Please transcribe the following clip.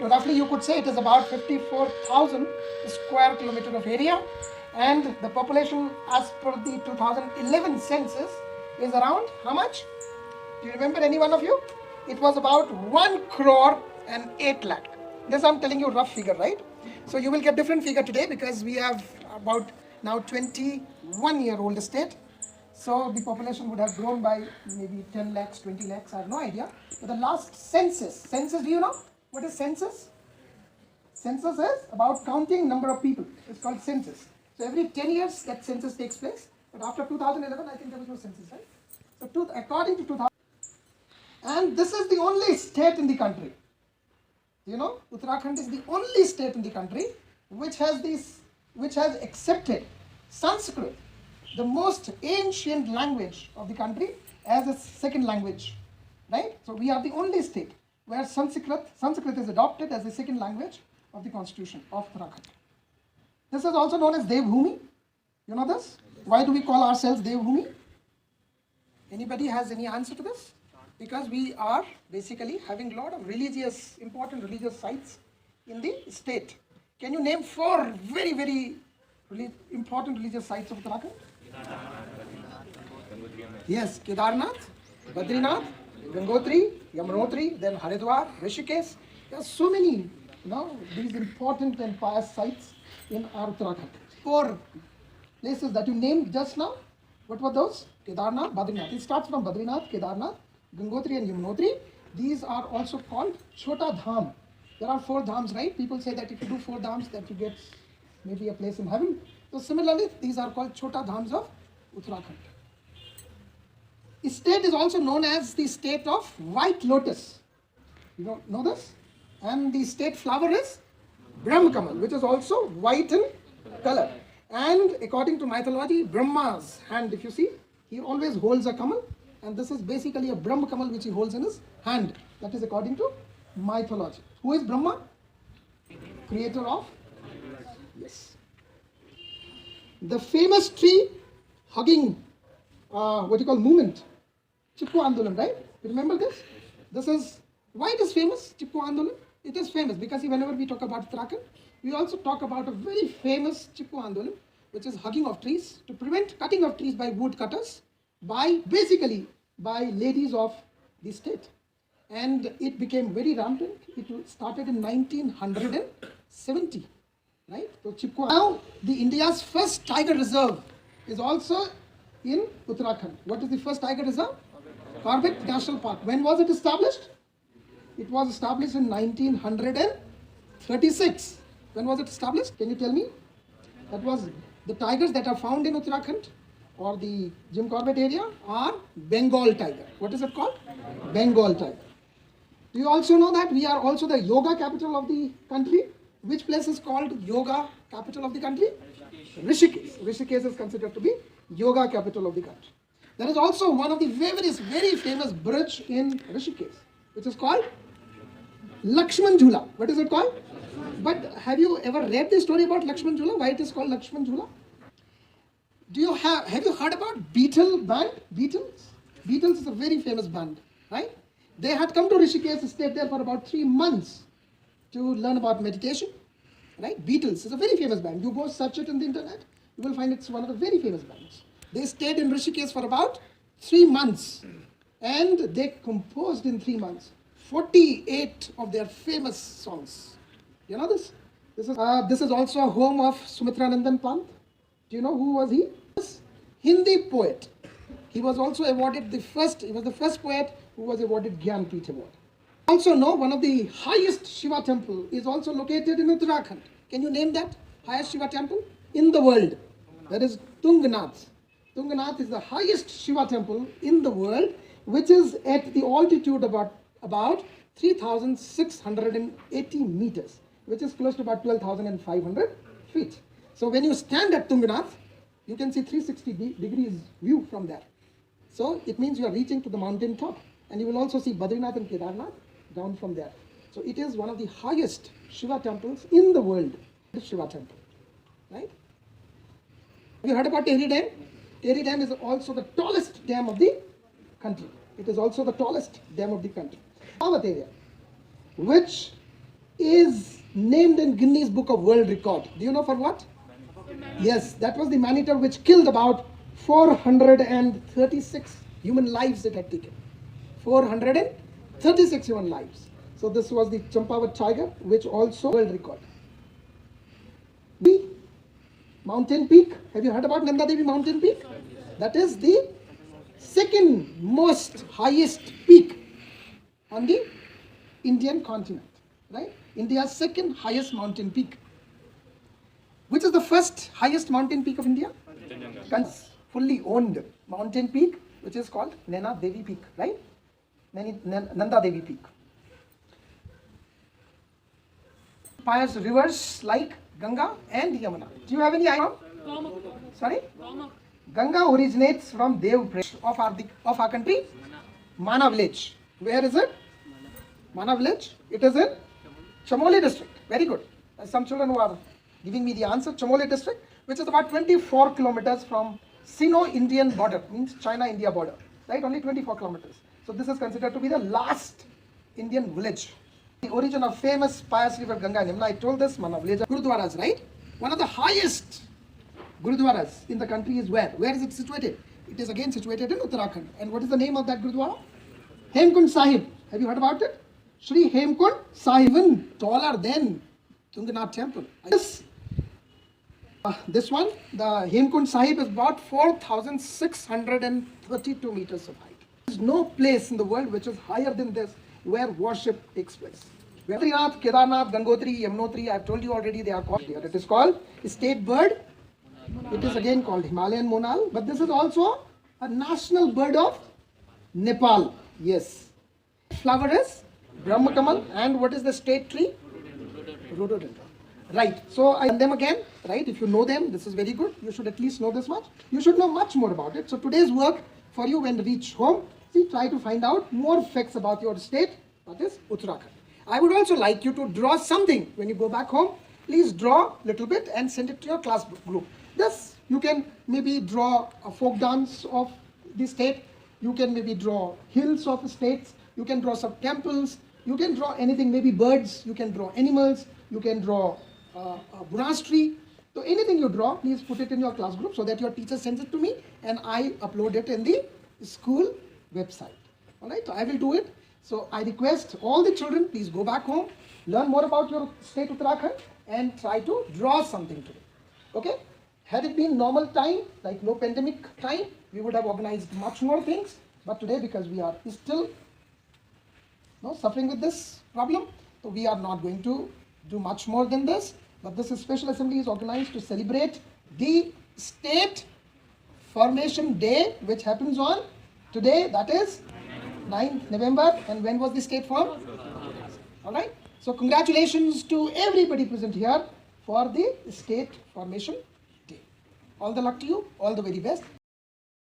roughly you could say it is about 54,000 square kilometer of area, and the population as per the 2011 census is around how much? Do you remember, any one of you? It was about 1 crore and 8 lakh. This I'm telling you rough figure, right? So you will get different figure today because we have about now 21-year-old state. So the population would have grown by maybe 10 lakhs, 20 lakhs, I have no idea. But the last census, do you know what is census? Census is about counting number of people. It's called census. So every 10 years that census takes place. But after 2011, I think there was no census, right? So according to 2000, and this is the only state in the country. You know, Uttarakhand is the only state in the country which has accepted Sanskrit, the most ancient language of the country, as a second language, right? So we are the only state where Sanskrit is adopted as the second language of the constitution of Uttarakhand. This is also known as Devbhoomi. You know this? Why do we call ourselves Devbhoomi? Anybody has any answer to this? Because we are basically having a lot of important religious sites in the state. Can you name 4 very, very important religious sites of Uttarakhand? Yes, Kedarnath, Badrinath, Gangotri, Yamunotri, then Haridwar, Rishikesh. There are so many, these important and pious sites in our Uttarakhand. 4 places that you named just now. What were those? Kedarnath, Badrinath. It starts from Badrinath, Kedarnath, Gangotri and Yamunotri. These are also called Chota Dham. There are 4 dhams, right? People say that if you do 4 dhams, that you get maybe a place in heaven. So similarly, these are called Chota Dhams of Uttarakhand. The state is also known as the state of white lotus. You don't know this? And the state flower is Brahm Kamal, which is also white in color. And according to mythology, Brahma's hand, if you see, he always holds a kamal. And this is basically a Brahm Kamal which he holds in his hand. That is according to mythology. Who is Brahma? Creator of? Yes. The famous tree hugging, movement, Chipko Andolan, right? You remember this? This is, why it is famous, Chipko Andolan? It is famous because whenever we talk about Uttarakhand, we also talk about a very famous Chipko Andolan, which is hugging of trees to prevent cutting of trees by woodcutters, by ladies of the state. And it became very rampant. It started in 1970, right? So Chipko. Now, the India's first tiger reserve is also in Uttarakhand. What is the first tiger reserve? Corbett National Park. When was it established? It was established in 1936. When was it established? Can you tell me? That was the tigers that are found in Uttarakhand or the Jim Corbett area are Bengal tiger. What is it called? Bengal tiger. Do you also know that we are also the yoga capital of the country? Which place is called yoga capital of the country? Rishikesh. Rishikesh is considered to be yoga capital of the country. There is also one of the very famous bridge in Rishikesh, which is called Lakshman Jhula. What is it called? But have you ever read the story about Lakshman Jhula? Why it is called Lakshman Jhula? Have you heard about Beatle band? Beatles? Beatles is a very famous band, right? They had come to Rishikesh, stayed there for about 3 months to learn about meditation, right? Beatles is a very famous band. You go search it on the internet, you will find it's one of the very famous bands. They stayed in Rishikesh for about 3 months, and they composed in 3 months 48 of their famous songs. You know this? This is also a home of Sumitranandan Pant. Do you know who was he? Hindi poet. He was also awarded the first poet who was awarded Gyanpith Award. Also know one of the highest Shiva temple is also located in Uttarakhand. Can you name that highest Shiva temple in the world? That is Tungnath. Tungnath is the highest Shiva temple in the world, which is at the altitude about 3,680 meters, which is close to about 12,500 feet. So when you stand at Tungnath, you can see 360 degrees view from there. So it means you are reaching to the mountain top, and you will also see Badrinath and Kedarnath down from there. So it is one of the highest Shiva temples in the world, the Shiva temple, right? Have you heard about Tehri Dam? Tehri Dam is also the tallest dam of the country. It is also the tallest dam of the country. Pawat area, which is named in Guinness Book of World Record. Do you know for what? Yes, that was the man-eater which killed about 436 human lives it had taken. 436 human lives. So this was the Champavat tiger, which also world record. The mountain peak. Have you heard about Nanda Devi mountain peak? That is the second most highest peak on the Indian continent, right? India's second highest mountain peak. Which is the first highest mountain peak of India? Fully owned mountain peak, which is called Naina Devi Peak, right? Nanda Devi Peak. Pious rivers like Ganga and Yamuna. Do you have any idea? Sorry? Ganga originates from Dev of our country, Mana village. Where is it? Mana village. It is in Chamoli district. Very good. Some children who are giving me the answer. Chamoli district, which is about 24 kilometers from Sino-Indian border, means China-India border, right? Only 24 kilometers. So this is considered to be the last Indian village. The origin of famous pious river Ganga and Yamuna, I told this, Mana village. Gurudwaras, right? One of the highest Gurudwaras in the country is where? Where is it situated? It is again situated in Uttarakhand. And what is the name of that Gurudwara? Hemkund Sahib. Have you heard about it? Shri Hemkund Sahib, even taller than Tunganath temple. This one, the Hemkund Sahib, is about 4,632 meters of height. There is no place in the world which is higher than this where worship takes place. Badrinath, Kedarnath, Gangotri, Yamunotri, I have told you already they are called here. It is called state bird. It is again called Himalayan monal, but this is also a national bird of Nepal. Yes. Flower is Brahma Kamal, and what is the state tree? Rhododendron. Right. So I them again, right? If you know them, this is very good. You should at least know this much. You should know much more about it. So today's work for you when you reach home, see, try to find out more facts about your state, that is Uttarakhand. I would also like you to draw something when you go back home. Please draw a little bit and send it to your class group. This, you can maybe draw a folk dance of the state. You can maybe draw hills of the states. You can draw some temples. You can draw anything, maybe birds. You can draw animals. You can draw a monastery. So anything you draw, please put it in your class group so that your teacher sends it to me and I upload it in the school website. All right, so I will do it. So I request all the children, please go back home, learn more about your state Uttarakhand and try to draw something today. Okay? Had it been normal time, like no pandemic time, we would have organized much more things. But today, because we are still suffering with this problem, so we are not going to do much more than this. But this special assembly is organized to celebrate the state formation day, which happens on today, that is 9th November. And when was the state formed? All right. So congratulations to everybody present here for the state formation day. All the luck to you. All the very best.